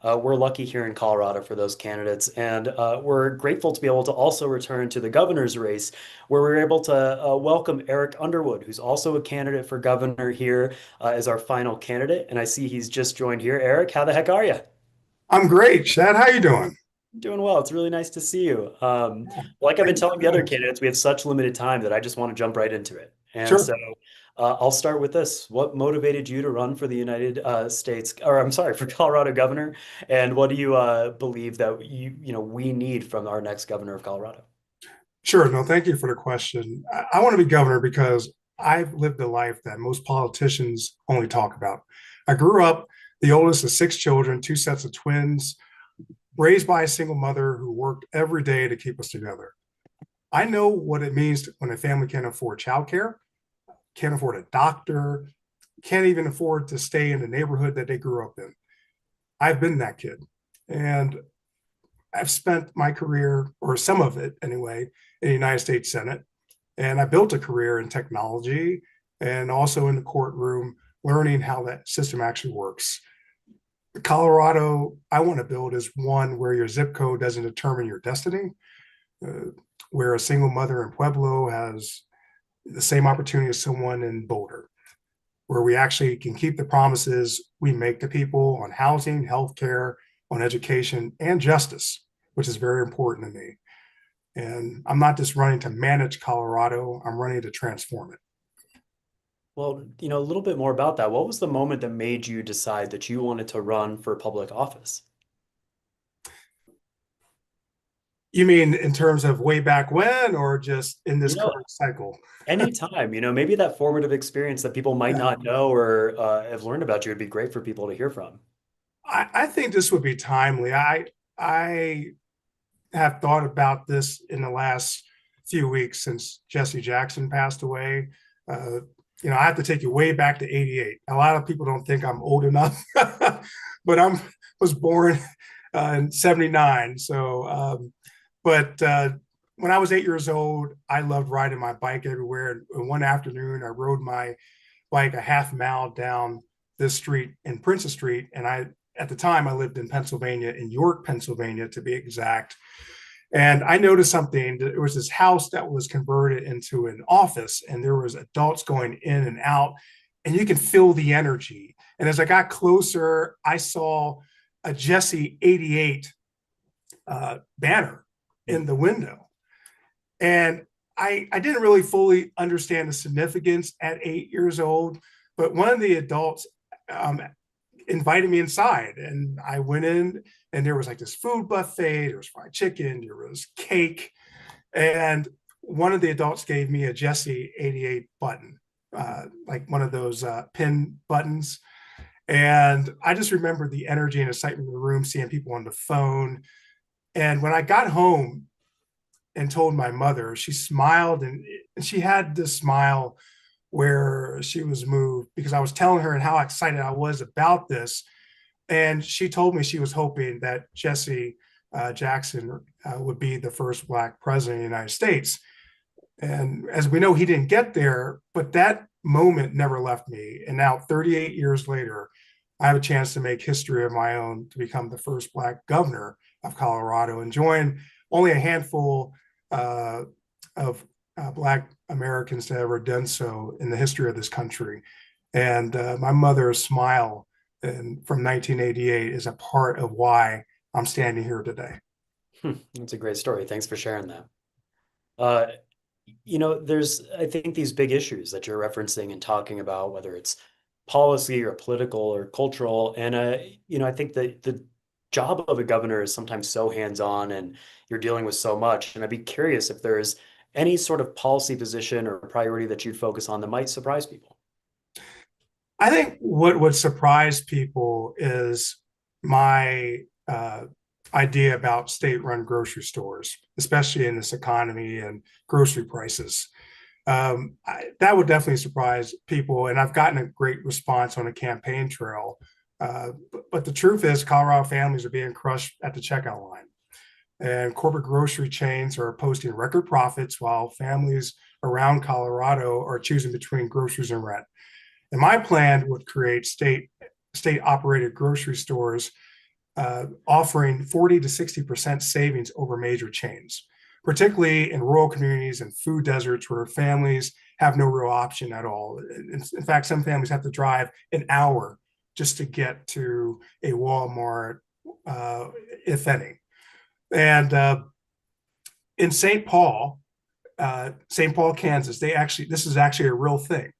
We're lucky here in Colorado for those candidates, and we're grateful to be able to also return to the governor's race, where we were able to welcome Erik Underwood, who's also a candidate for governor here, as our final candidate. And I see he's just joined here. Erik, how the heck are you? I'm great, Chad. How you doing? Doing well. It's really nice to see you. Like I've been Thank you telling the for other asking. candidates, we have such limited time that I just want to jump right into it. And so Sure, I'll start with this. What motivated you to run for the United States, or I'm sorry, for Colorado governor? And what do you believe that we need from our next governor of Colorado? sure. No, thank you for the question. I want to be governor because I've lived a life that most politicians only talk about. I grew up the oldest of six children, two sets of twins, raised by a single mother who worked every day to keep us together. I know what it means when a family can't afford childcare, can't afford a doctor, can't even afford to stay in the neighborhood that they grew up in. I've been that kid. And I've spent my career, or some of it anyway, in the United States Senate. And I built a career in technology and also in the courtroom, learning how that system actually works. Colorado, I want to build is one where your zip code doesn't determine your destiny, uh, where a single mother in Pueblo has the same opportunity as someone in Boulder, where we actually can keep the promises we make to people on housing, healthcare, on education, and justice, which is very important to me. And I'm not just running to manage Colorado, I'm running to transform it. Well, a little bit more about that. What was the moment that made you decide that you wanted to run for public office? You mean in terms of way back when, or just in this You know, current cycle? Anytime, maybe that formative experience that people might Yeah. not know or have learned about you would be great for people to hear from. I think this would be timely. I have thought about this in the last few weeks since Jesse Jackson passed away. Uh, I have to take you way back to '88. A lot of people don't think I'm old enough, but I was born in '79. But when I was 8 years old, I loved riding my bike everywhere. And one afternoon, I rode my bike a half mile down this street in Princess Street, and at the time I lived in Pennsylvania, in York, Pennsylvania, to be exact. And I noticed something. There was this house that was converted into an office, and there was adults going in and out, and you can feel the energy. And as I got closer, I saw a Jesse 88 banner Hmm. in the window. And I didn't really fully understand the significance at 8 years old, but one of the adults um, invited me inside, and I went in, and there was like this food buffet. There was fried chicken, there was cake, and one of the adults gave me a Jesse 88 button, like one of those pin buttons. And I just remember the energy and excitement in the room, seeing people on the phone. And when I got home and told my mother, she smiled, and she had this smile where she was moved because I was telling her and how excited I was about this. And she told me she was hoping that Jesse Jackson would be the first Black president of the United States. And as we know, he didn't get there, but that moment never left me. And now, 38 years later, I have a chance to make history of my own to become the first Black governor of Colorado and join only a handful uh, of Black Americans to have ever done so in the history of this country. And my mother's smile from 1988 is a part of why I'm standing here today. That's a great story. Thanks for sharing that. Uh, there's, I think, these big issues that you're referencing and talking about, whether it's policy or political or cultural. And, I think that the job of a governor is sometimes so hands-on and you're dealing with so much. And I'd be curious if there's any sort of policy position or priority that you'd focus on that might surprise people. I think what would surprise people is my idea about state run grocery stores, especially in this economy and grocery prices. That would definitely surprise people. And I've gotten a great response on a campaign trail. But the truth is, Colorado families are being crushed at the checkout line. And corporate grocery chains are posting record profits while families around Colorado are choosing between groceries and rent. And my plan would create state operated grocery stores offering 40 to 60% savings over major chains, particularly in rural communities and food deserts where families have no real option at all. In fact, some families have to drive an hour just to get to a Walmart, if any. And in St. Paul, Kansas, this is actually a real thing,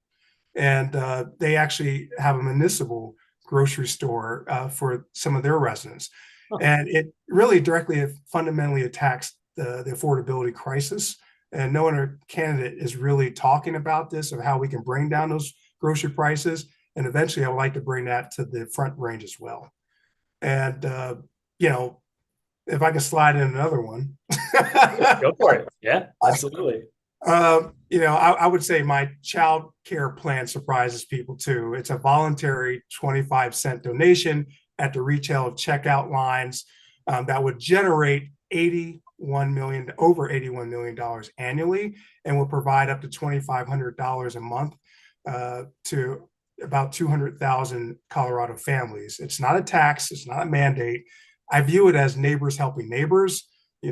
and they actually have a municipal grocery store for some of their residents, Huh. and it really directly fundamentally attacks the affordability crisis. And no other candidate is really talking about this of how we can bring down those grocery prices. And eventually, I would like to bring that to the front range as well. And you know, if I can slide in another one. Go for it. Yeah, absolutely. I would say my child care plan surprises people too. It's a voluntary 25-cent donation at the retail checkout lines that would generate over $81 million annually, and will provide up to $2,500 a month to about 200,000 Colorado families. It's not a tax, it's not a mandate. I view it as neighbors helping neighbors.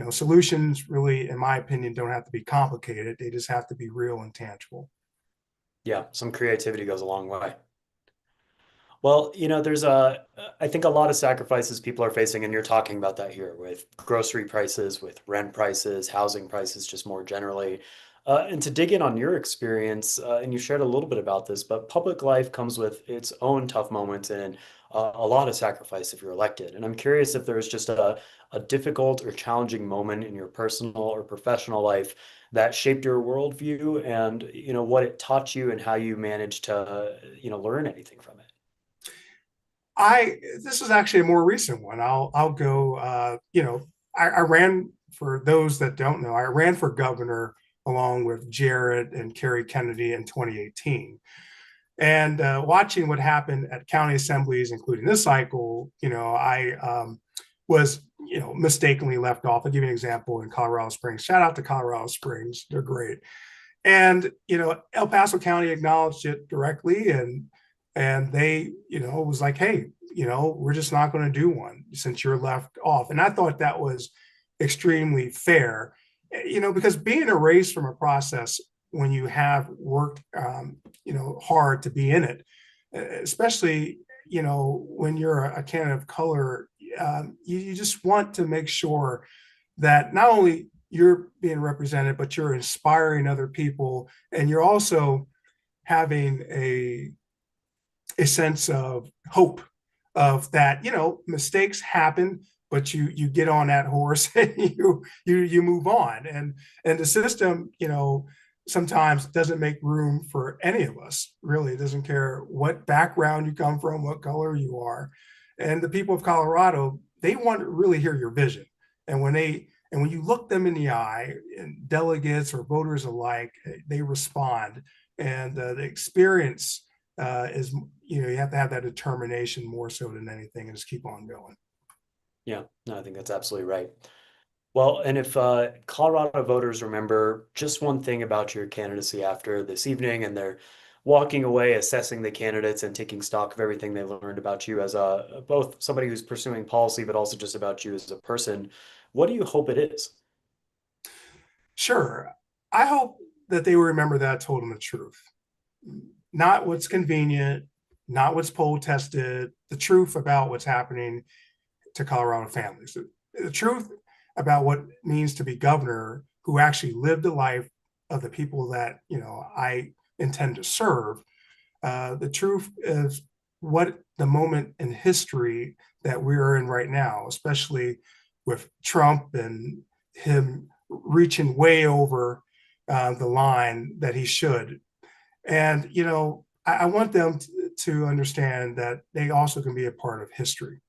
Solutions really, in my opinion, don't have to be complicated. They just have to be real and tangible. Yeah, some creativity goes a long way. Well, there's I think a lot of sacrifices people are facing, and you're talking about that here with grocery prices, with rent prices, housing prices, just more generally. And to dig in on your experience, and you shared a little bit about this, but public life comes with its own tough moments and a lot of sacrifice if you're elected. And I'm curious if there's just a difficult or challenging moment in your personal or professional life that shaped your worldview and, what it taught you and how you managed to, learn anything from it. I This is actually a more recent one. I'll go. I ran, for those that don't know, I ran for governor along with Jared and Kerry Kennedy in 2018. And watching what happened at county assemblies, including this cycle, I was mistakenly left off. I'll give you an example in Colorado Springs. Shout out to Colorado Springs; they're great. And El Paso County acknowledged it directly, and they was like, hey, we're just not going to do one since you're left off. And I thought that was extremely fair, because being erased from a process when you have worked hard to be in it, especially when you're a candidate of color, you just want to make sure that not only you're being represented, but you're inspiring other people, and you're also having a sense of hope of that, mistakes happen, but you get on that horse and you move on. And the system, sometimes doesn't make room for any of us. Really, it doesn't care what background you come from, what color you are. And the people of Colorado, they want to really hear your vision. And when you look them in the eye, and delegates or voters alike, they respond. And the experience is, you have to have that determination more so than anything, and just keep on going. Yeah, no, I think that's absolutely right. Well, and if Colorado voters remember just one thing about your candidacy after this evening, and they're walking away assessing the candidates and taking stock of everything they learned about you as both somebody who's pursuing policy, but also just about you as a person, what do you hope it is? Sure. I hope that they will remember that I told them the truth, not what's convenient, not what's poll tested, the truth about what's happening to Colorado families, the truth about what it means to be governor who actually lived the life of the people that I intend to serve. The truth is what the moment in history that we are in right now, especially with Trump and him reaching way over the line that he should. And I want them to understand that they also can be a part of history.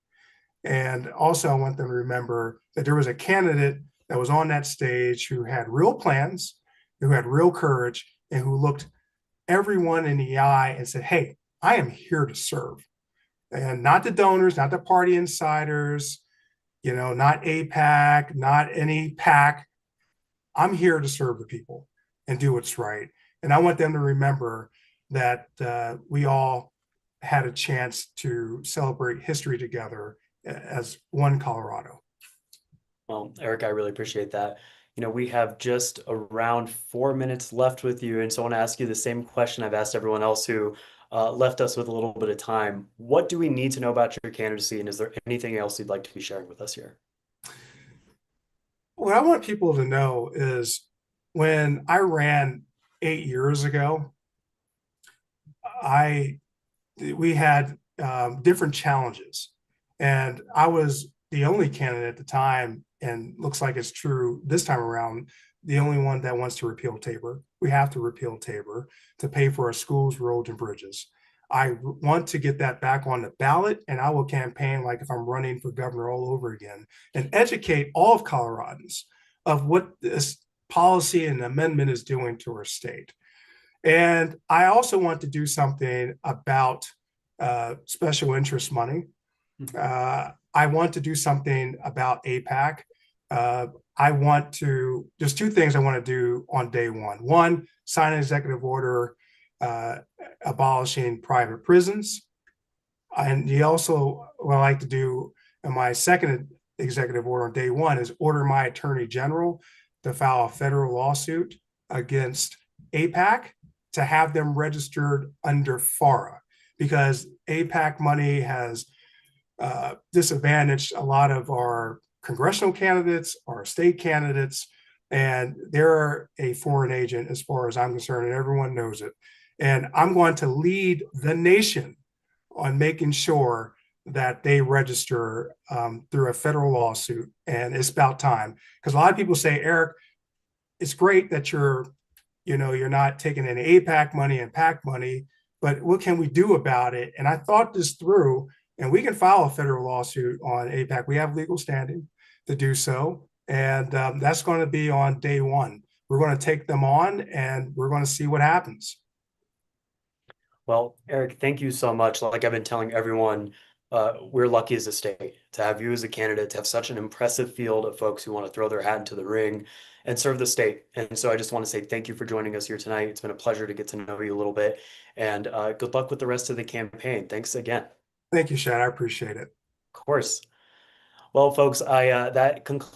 And also, I want them to remember that there was a candidate that was on that stage who had real plans, who had real courage, and who looked everyone in the eye and said, hey, I am here to serve. And not the donors, not the party insiders, not APAC, not any PAC. I'm here to serve the people and do what's right. And I want them to remember that we all had a chance to celebrate history together as one Colorado. Well, Eric, I really appreciate that. We have just around 4 minutes left with you, and so I want to ask you the same question I've asked everyone else who left us with a little bit of time. What do we need to know about your candidacy, and is there anything else you'd like to be sharing with us here? What I want people to know is when I ran 8 years ago, I we had different challenges, and I was the only candidate at the time, and looks like it's true this time around, the only one that wants to repeal Tabor. We have to repeal Tabor to pay for our schools, roads, and bridges. I want to get that back on the ballot, and I will campaign like if I'm running for governor all over again and educate all of Coloradans of what this policy and amendment is doing to our state. And I also want to do something about special interest money. I want to do something about APAC. I want to, there's two things I want to do on day one. One, sign an executive order uh, abolishing private prisons. And he also, what I like to do in my second executive order on day one is order my attorney general to file a federal lawsuit against APAC to have them registered under FARA, because APAC money has disadvantaged a lot of our congressional candidates, our state candidates, and they're a foreign agent as far as I'm concerned, and everyone knows it. And I'm going to lead the nation on making sure that they register through a federal lawsuit. And it's about time, because a lot of people say, Eric, it's great that you're not taking any APAC money and PAC money, but what can we do about it? And I thought this through, and we can file a federal lawsuit on APAC. We have legal standing to do so. And that's going to be on day one. We're going to take them on, and we're going to see what happens. Well, Eric, thank you so much. Like I've been telling everyone, we're lucky as a state to have you as a candidate, to have such an impressive field of folks who want to throw their hat into the ring and serve the state. And so I just want to say thank you for joining us here tonight. It's been a pleasure to get to know you a little bit, and good luck with the rest of the campaign. Thanks again. Thank you, Shad. I appreciate it. Of course. Well, folks, I that concludes